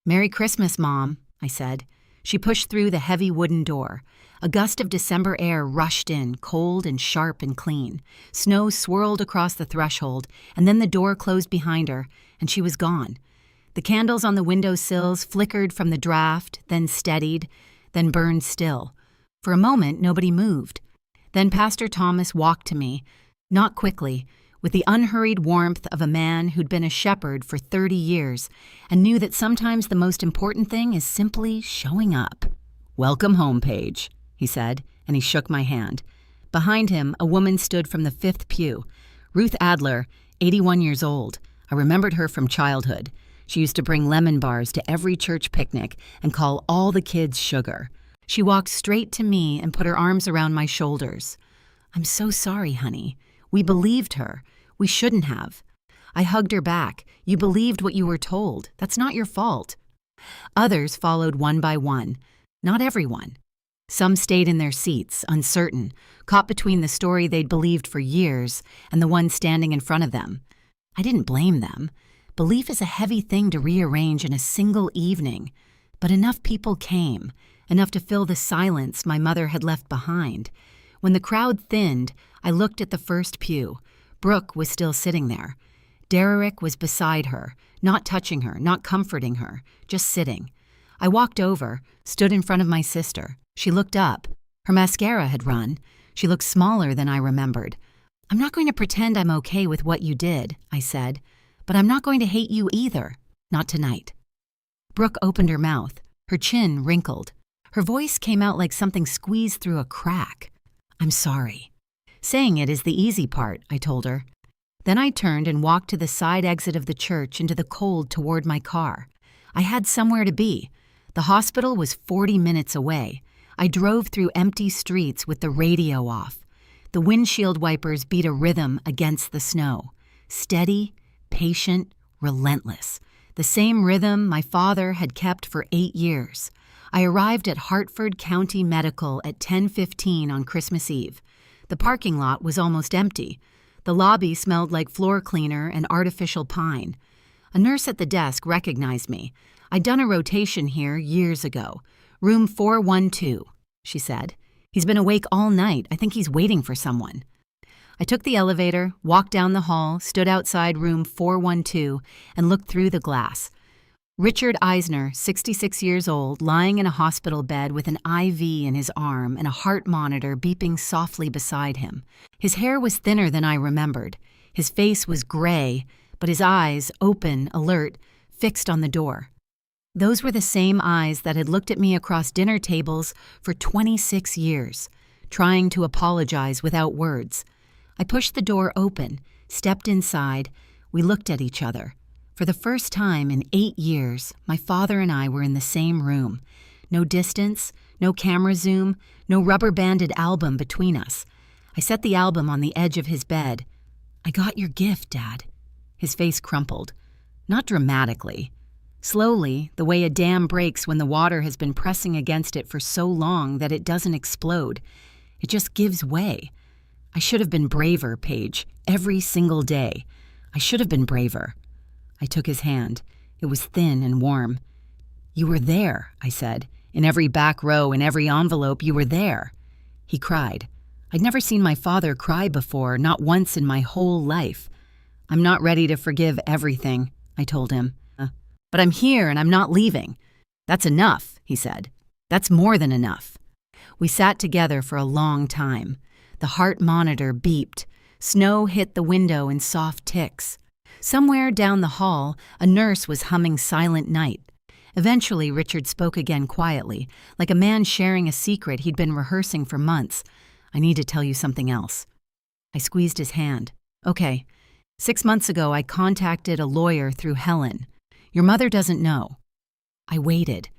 Merry Christmas, Mom, I said. She pushed through the heavy wooden door. A gust of December air rushed in, cold and sharp and clean. Snow swirled across the threshold, and then the door closed behind her, and she was gone. The candles on the window sills flickered from the draft, then steadied, then burned still. For a moment, nobody moved. Then Pastor Thomas walked to me, not quickly, with the unhurried warmth of a man who'd been a shepherd for 30 years and knew that sometimes the most important thing is simply showing up. Welcome home, Paige, he said, and he shook my hand. Behind him, a woman stood from the fifth pew. Ruth Adler, 81 years old. I remembered her from childhood. She used to bring lemon bars to every church picnic and call all the kids sugar. She walked straight to me and put her arms around my shoulders. I'm so sorry, honey. We believed her. We shouldn't have. I hugged her back. You believed what you were told. That's not your fault. Others followed one by one. Not everyone. Some stayed in their seats, uncertain, caught between the story they'd believed for years and the one standing in front of them. I didn't blame them, Belief is a heavy thing to rearrange in a single evening, but enough people came, enough to fill the silence my mother had left behind. When the crowd thinned, I looked at the first pew. Brooke was still sitting there. Derek was beside her, not touching her, not comforting her, just sitting. I walked over, stood in front of my sister. She looked up. Her mascara had run. She looked smaller than I remembered. "I'm not going to pretend I'm okay with what you did," I said, "but I'm not going to hate you either. Not tonight." Brooke opened her mouth. Her chin wrinkled. Her voice came out like something squeezed through a crack. "I'm sorry." "Saying it is the easy part," I told her. Then I turned and walked to the side exit of the church into the cold toward my car. I had somewhere to be. The hospital was 40 minutes away. I drove through empty streets with the radio off. The windshield wipers beat a rhythm against the snow. Steady, patient, relentless. The same rhythm my father had kept for 8 years. I arrived at Hartford County Medical at 10:15 on Christmas Eve. The parking lot was almost empty. The lobby smelled like floor cleaner and artificial pine. A nurse at the desk recognized me. "I'd done a rotation here years ago. Room 412, she said. "He's been awake all night. I think he's waiting for someone." I took the elevator, walked down the hall, stood outside room 412, and looked through the glass. Richard Eisner, 66 years old, lying in a hospital bed with an IV in his arm and a heart monitor beeping softly beside him. His hair was thinner than I remembered. His face was gray, but his eyes, open, alert, fixed on the door. Those were the same eyes that had looked at me across dinner tables for 26 years, trying to apologize without words. I pushed the door open, stepped inside. We looked at each other. For the first time in 8 years, my father and I were in the same room. No distance, no camera zoom, no rubber-banded album between us. I set the album on the edge of his bed. "I got your gift, Dad." His face crumpled. Not dramatically. Slowly, the way a dam breaks when the water has been pressing against it for so long that it doesn't explode. It just gives way. I should have been braver, Paige, every single day. I should have been braver. I took his hand. It was thin and warm. "You were there," I said. "In every back row, in every envelope, you were there." He cried. I'd never seen my father cry before, not once in my whole life. "I'm not ready to forgive everything," I told him. "But I'm here and I'm not leaving." "That's enough," he said. "That's more than enough." We sat together for a long time. The heart monitor beeped. Snow hit the window in soft ticks. Somewhere down the hall, a nurse was humming Silent Night. Eventually, Richard spoke again quietly, like a man sharing a secret he'd been rehearsing for months. "I need to tell you something else." I squeezed his hand. "Okay. 6 months ago, I contacted a lawyer through Helen. Your mother doesn't know." I waited.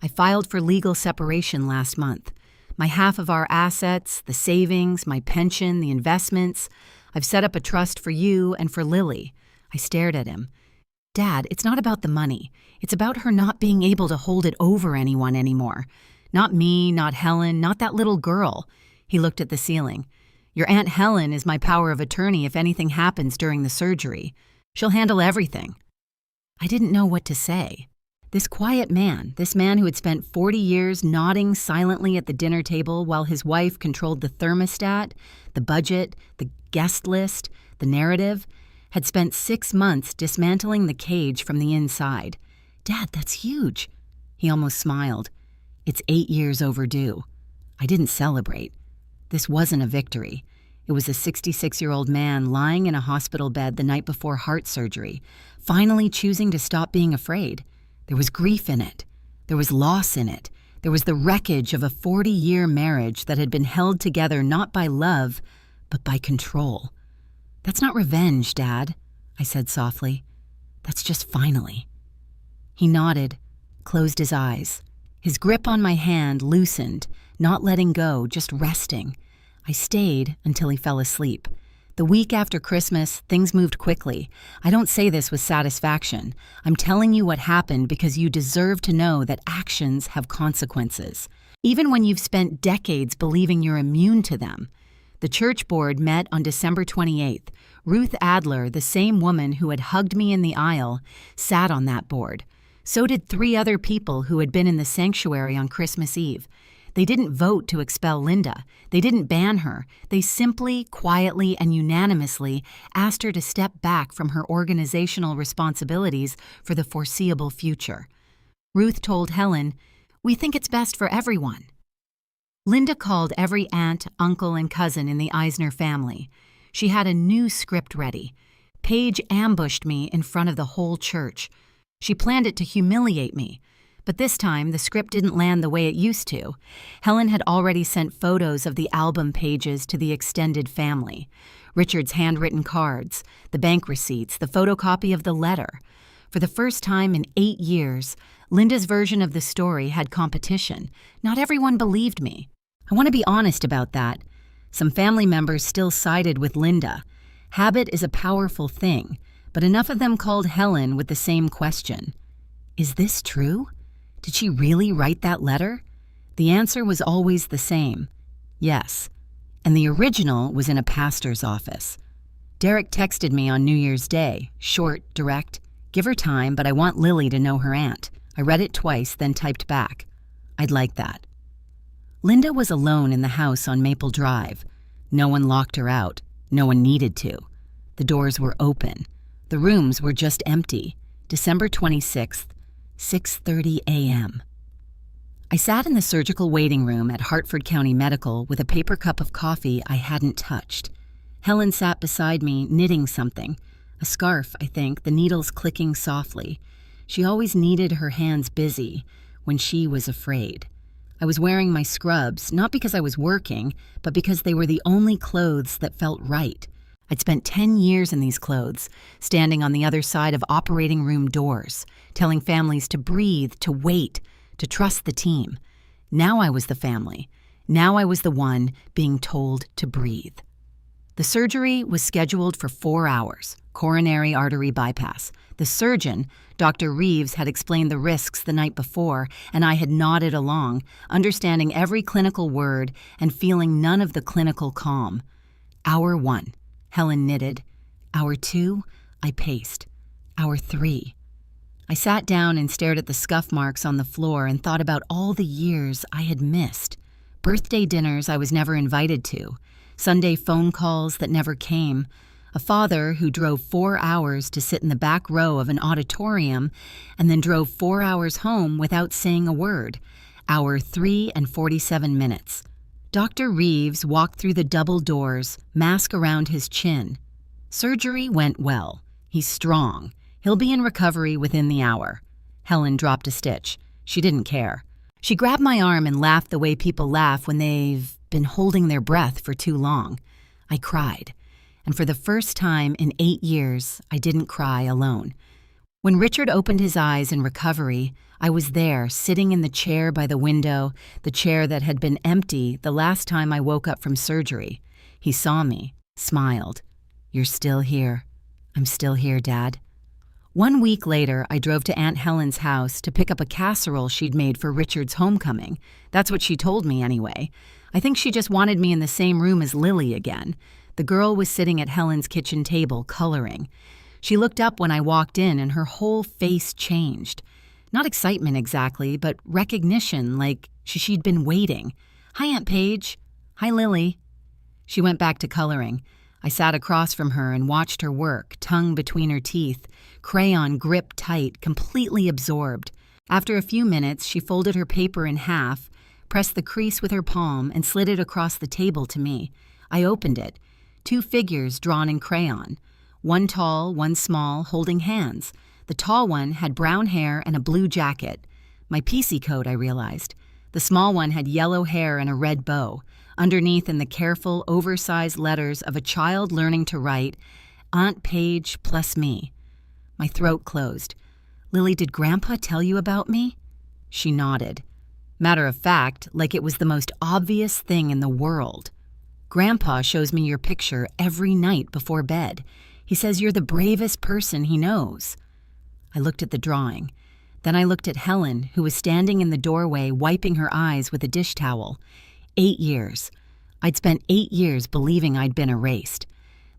"I filed for legal separation last month. My half of our assets, the savings, my pension, the investments. I've set up a trust for you and for Lily." I stared at him. "Dad, it's not about the money. It's about her not being able to hold it over anyone anymore. Not me, not Helen, not that little girl." He looked at the ceiling. "Your Aunt Helen is my power of attorney if anything happens during the surgery. She'll handle everything." I didn't know what to say. This quiet man, this man who had spent 40 years nodding silently at the dinner table while his wife controlled the thermostat, the budget, the guest list, the narrative, had spent 6 months dismantling the cage from the inside. "Dad, that's huge." He almost smiled. "It's 8 years overdue." I didn't celebrate. This wasn't a victory. It was a 66-year-old man lying in a hospital bed the night before heart surgery, finally choosing to stop being afraid. There was grief in it. There was loss in it. There was the wreckage of a 40-year marriage that had been held together not by love, but by control. "That's not revenge, Dad," I said softly. "That's just finally." He nodded, closed his eyes. His grip on my hand loosened, not letting go, just resting. I stayed until he fell asleep. The week after Christmas, things moved quickly. I don't say this with satisfaction. I'm telling you what happened because you deserve to know that actions have consequences, even when you've spent decades believing you're immune to them. The church board met on December 28th. Ruth Adler, the same woman who had hugged me in the aisle, sat on that board. So did 3 other people who had been in the sanctuary on Christmas Eve. They didn't vote to expel Linda. They didn't ban her. They simply, quietly, and unanimously asked her to step back from her organizational responsibilities for the foreseeable future. Ruth told Helen, "We think it's best for everyone." Linda called every aunt, uncle, and cousin in the Eisner family. She had a new script ready. Paige ambushed me in front of the whole church. She planned it to humiliate me. But this time, the script didn't land the way it used to. Helen had already sent photos of the album pages to the extended family. Richard's handwritten cards, the bank receipts, the photocopy of the letter. For the first time in 8 years, Linda's version of the story had competition. Not everyone believed me. I want to be honest about that. Some family members still sided with Linda. Habit is a powerful thing, but enough of them called Helen with the same question. Is this true? Did she really write that letter? The answer was always the same. Yes. And the original was in a pastor's office. Derek texted me on New Year's Day, short, direct. "Give her time, but I want Lily to know her aunt." I read it twice, then typed back. "I'd like that." Linda was alone in the house on Maple Drive. No one locked her out. No one needed to. The doors were open. The rooms were just empty. December 26th, 6:30 a.m. I sat in the surgical waiting room at Hartford County Medical with a paper cup of coffee I hadn't touched. Helen sat beside me knitting something. A scarf, I think, the needles clicking softly. She always needed her hands busy when she was afraid. I was wearing my scrubs, not because I was working, but because they were the only clothes that felt right. I'd spent 10 years in these clothes, standing on the other side of operating room doors, telling families to breathe, to wait, to trust the team. Now I was the family. Now I was the one being told to breathe. The surgery was scheduled for 4 hours, coronary artery bypass. The surgeon, Dr. Reeves, had explained the risks the night before, and I had nodded along, understanding every clinical word and feeling none of the clinical calm. Hour 1. Helen knitted. Hour 2, I paced. Hour 3. I sat down and stared at the scuff marks on the floor and thought about all the years I had missed. Birthday dinners I was never invited to. Sunday phone calls that never came. A father who drove 4 hours to sit in the back row of an auditorium and then drove 4 hours home without saying a word. Hour 3 and 47 minutes. Dr. Reeves walked through the double doors, mask around his chin. Surgery went well. He's strong. He'll be in recovery within the hour. Helen dropped a stitch. She didn't care. She grabbed my arm and laughed the way people laugh when they've been holding their breath for too long. I cried. And for the first time in 8 years, I didn't cry alone. When Richard opened his eyes in recovery, I was there, sitting in the chair by the window, the chair that had been empty the last time I woke up from surgery. He saw me, smiled. "You're still here." "I'm still here, Dad." 1 week later, I drove to Aunt Helen's house to pick up a casserole she'd made for Richard's homecoming. That's what she told me anyway. I think she just wanted me in the same room as Lily again. The girl was sitting at Helen's kitchen table, coloring. She looked up when I walked in, and her whole face changed. Not excitement exactly, but recognition, like she'd been waiting. "Hi, Aunt Paige." "Hi, Lily." She went back to coloring. I sat across from her and watched her work, tongue between her teeth, crayon gripped tight, completely absorbed. After a few minutes, she folded her paper in half, pressed the crease with her palm, and slid it across the table to me. I opened it. 2 figures drawn in crayon. One tall, one small, holding hands. The tall one had brown hair and a blue jacket. My PC coat, I realized. The small one had yellow hair and a red bow. Underneath, in the careful, oversized letters of a child learning to write, "Aunt Paige plus me." My throat closed. "Lily, did Grandpa tell you about me?" She nodded. Matter of fact, like it was the most obvious thing in the world. "Grandpa shows me your picture every night before bed. He says you're the bravest person he knows." I looked at the drawing. Then I looked at Helen, who was standing in the doorway wiping her eyes with a dish towel. 8 years. I'd spent 8 years believing I'd been erased,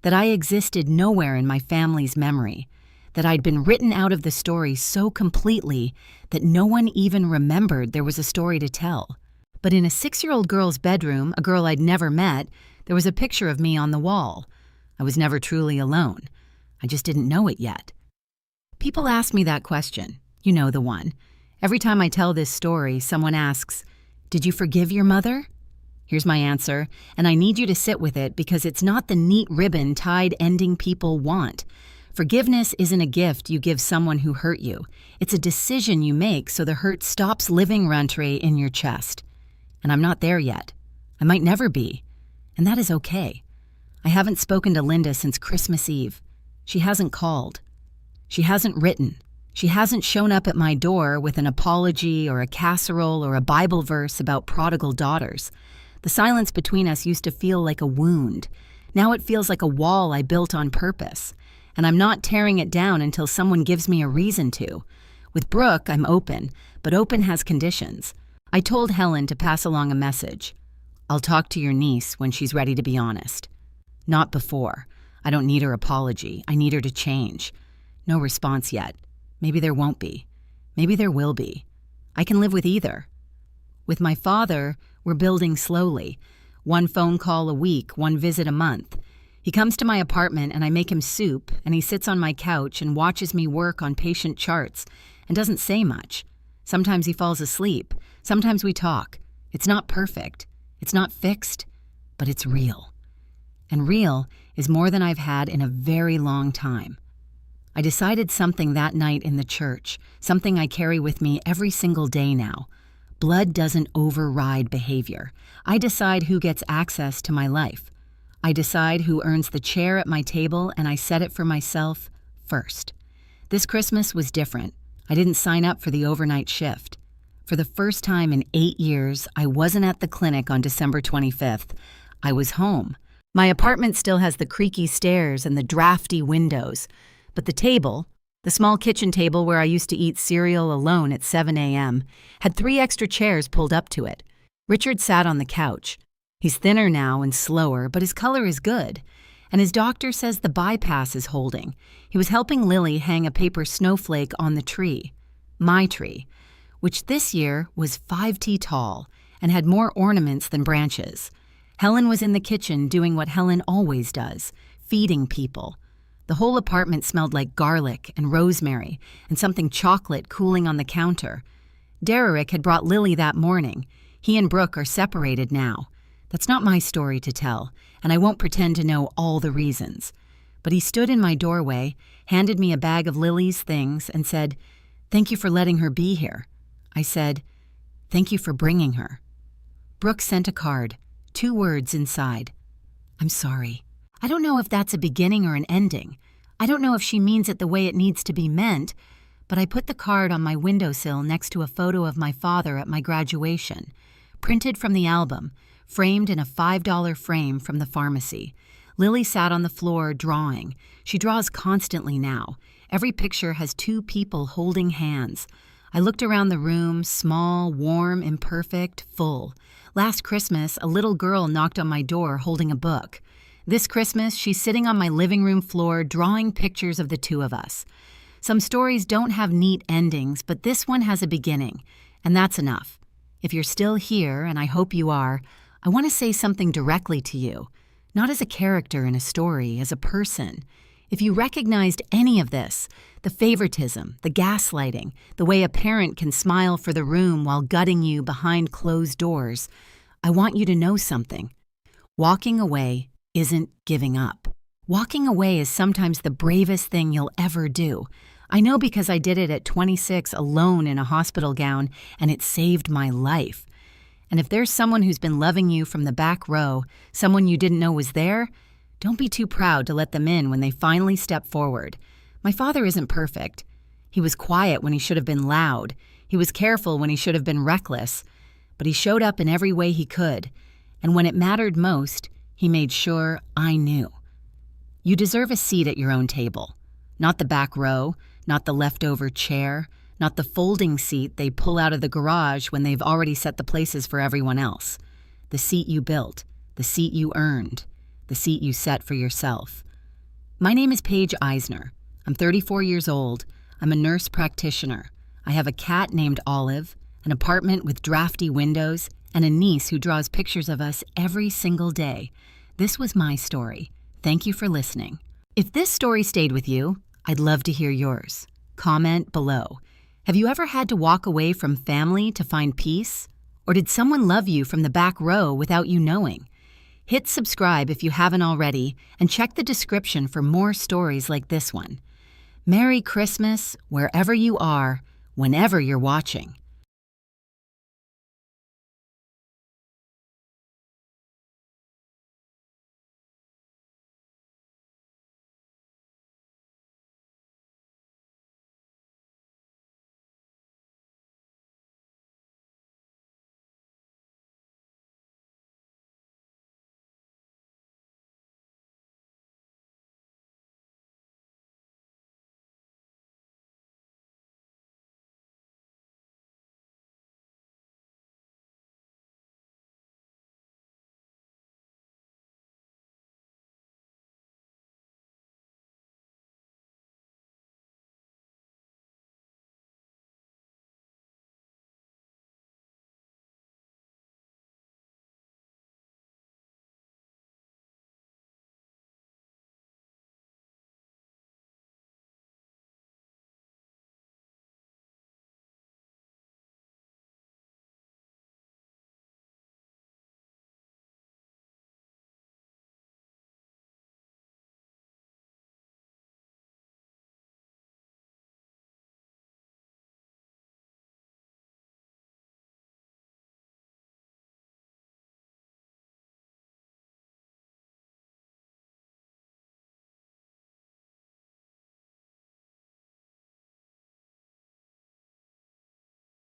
that I existed nowhere in my family's memory, that I'd been written out of the story so completely that no one even remembered there was a story to tell. But in a 6-year-old girl's bedroom, a girl I'd never met, there was a picture of me on the wall. I was never truly alone. I just didn't know it yet. People ask me that question. You know the one. Every time I tell this story, someone asks, "Did you forgive your mother?" Here's my answer, and I need you to sit with it because it's not the neat ribbon tied ending people want. Forgiveness isn't a gift you give someone who hurt you. It's a decision you make so the hurt stops living rent-free in your chest. And I'm not there yet. I might never be. And that is okay. I haven't spoken to Linda since Christmas Eve. She hasn't called. She hasn't written. She hasn't shown up at my door with an apology or a casserole or a Bible verse about prodigal daughters. The silence between us used to feel like a wound. Now it feels like a wall I built on purpose. And I'm not tearing it down until someone gives me a reason to. With Brooke, I'm open, but open has conditions. I told Helen to pass along a message. I'll talk to your niece when she's ready to be honest. Not before. I don't need her apology. I need her to change. No response yet. Maybe there won't be. Maybe there will be. I can live with either. With my father, we're building slowly. One phone call a week, one visit a month. He comes to my apartment and I make him soup, and he sits on my couch and watches me work on patient charts and doesn't say much. Sometimes he falls asleep. Sometimes we talk. It's not perfect. It's not fixed, but it's real. And real is more than I've had in a very long time. I decided something that night in the church, something I carry with me every single day now. Blood doesn't override behavior. I decide who gets access to my life. I decide who earns the chair at my table, and I set it for myself first. This Christmas was different. I didn't sign up for the overnight shift. For the first time in 8 years, I wasn't at the clinic on December 25th. I was home. My apartment still has the creaky stairs and the drafty windows, but the table, the small kitchen table where I used to eat cereal alone at 7 a.m., had 3 extra chairs pulled up to it. Richard sat on the couch. He's thinner now and slower, but his color is good. And his doctor says the bypass is holding. He was helping Lily hang a paper snowflake on the tree. My tree, which this year was 5 feet tall and had more ornaments than branches. Helen was in the kitchen doing what Helen always does, feeding people. The whole apartment smelled like garlic and rosemary and something chocolate cooling on the counter. Derek had brought Lily that morning. He and Brooke are separated now. That's not my story to tell, and I won't pretend to know all the reasons. But he stood in my doorway, handed me a bag of Lily's things, and said, "Thank you for letting her be here." I said, "Thank you for bringing her." Brooke sent a card, 2 words inside. "I'm sorry." I don't know if that's a beginning or an ending. I don't know if she means it the way it needs to be meant, but I put the card on my windowsill next to a photo of my father at my graduation, printed from the album, framed in a $5 frame from the pharmacy. Lily sat on the floor drawing. She draws constantly now. Every picture has 2 people holding hands. I looked around the room, small, warm, imperfect, full. Last Christmas, a little girl knocked on my door holding a book. This Christmas, she's sitting on my living room floor drawing pictures of the 2 of us. Some stories don't have neat endings, but this one has a beginning, and that's enough. If you're still here, and I hope you are, I want to say something directly to you, not as a character in a story, as a person. If you recognized any of this, the favoritism, the gaslighting, the way a parent can smile for the room while gutting you behind closed doors, I want you to know something. Walking away isn't giving up. Walking away is sometimes the bravest thing you'll ever do. I know because I did it at 26 alone in a hospital gown, and it saved my life. And if there's someone who's been loving you from the back row, someone you didn't know was there, don't be too proud to let them in when they finally step forward. My father isn't perfect. He was quiet when he should have been loud. He was careful when he should have been reckless. But he showed up in every way he could. And when it mattered most, he made sure I knew. You deserve a seat at your own table. Not the back row, not the leftover chair, not the folding seat they pull out of the garage when they've already set the places for everyone else. The seat you built, the seat you earned, the seat you set for yourself. My name is Paige Eisner. I'm 34 years old. I'm a nurse practitioner. I have a cat named Olive, an apartment with drafty windows, and a niece who draws pictures of us every single day. This was my story. Thank you for listening. If this story stayed with you, I'd love to hear yours. Comment below. Have you ever had to walk away from family to find peace? Or did someone love you from the back row without you knowing? Hit subscribe if you haven't already, and check the description for more stories like this one. Merry Christmas, wherever you are, whenever you're watching.